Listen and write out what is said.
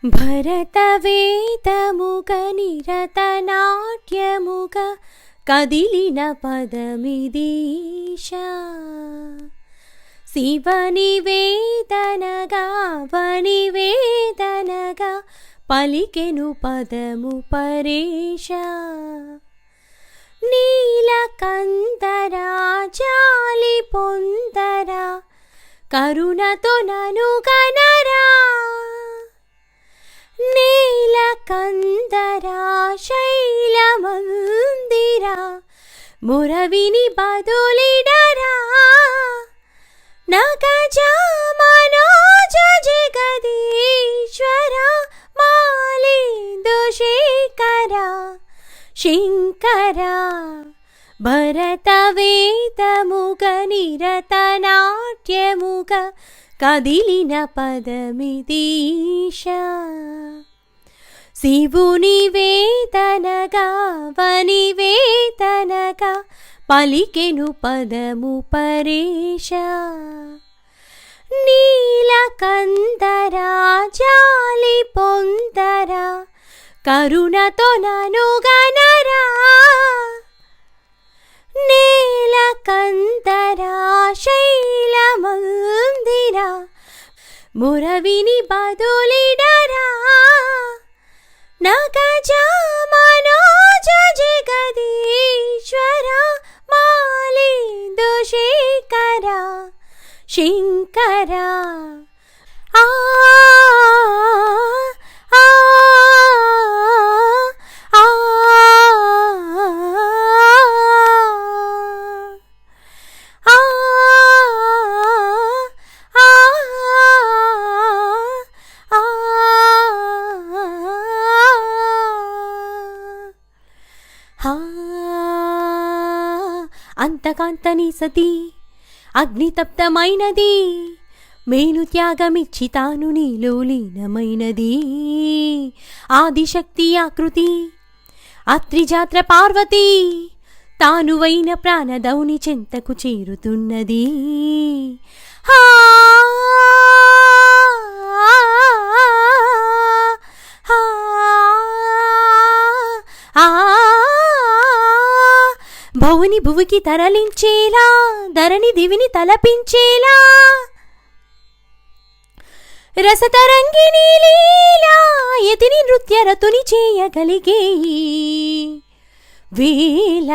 భరతవేదముగ నిరతనాట్యముగ కదిలిన పదమిదీశా శివనివేదనగా వనివేదనగా పలికెను పదము పరేశా నీలకందరా జాలి పొందరా కరుణతో నను గనరా నీలకందరా శైలమందిరా మురవిని బదులిడరా నగజామనోజ జగదీశ్వర మాలిందు శేఖర శంకర భరతవేదముగ నిరతనాట్యముగ కదిలిన పదమిదీశా శివుని వేదనగా వనివేదనగా పలికెను పదము పరేశా నీలకందరా జాలి పొందరా కరుణతో నను గనరా నీలకందరా శైలమందిరా మురవిని బదులిడరా నగజామనోజ జగదీశ్వర మాలిందు శేఖర శంకర ఆ అంతకాంతని సతీ అగ్నితప్తమైనది మేను త్యాగమిచ్చి తాను నీలో లీనమైనది ఆదిశక్తి ఆకృతి అత్రిజాత్ర పార్వతి తానువైన ప్రాణదౌని చెంతకు చేరుతున్నది భువుని భువికి తరలించేలా ధరణి దివిని తలపించేలా రసతరంగిణి లీలా యతిని నృత్య రతుని చేయగలిగే వేళ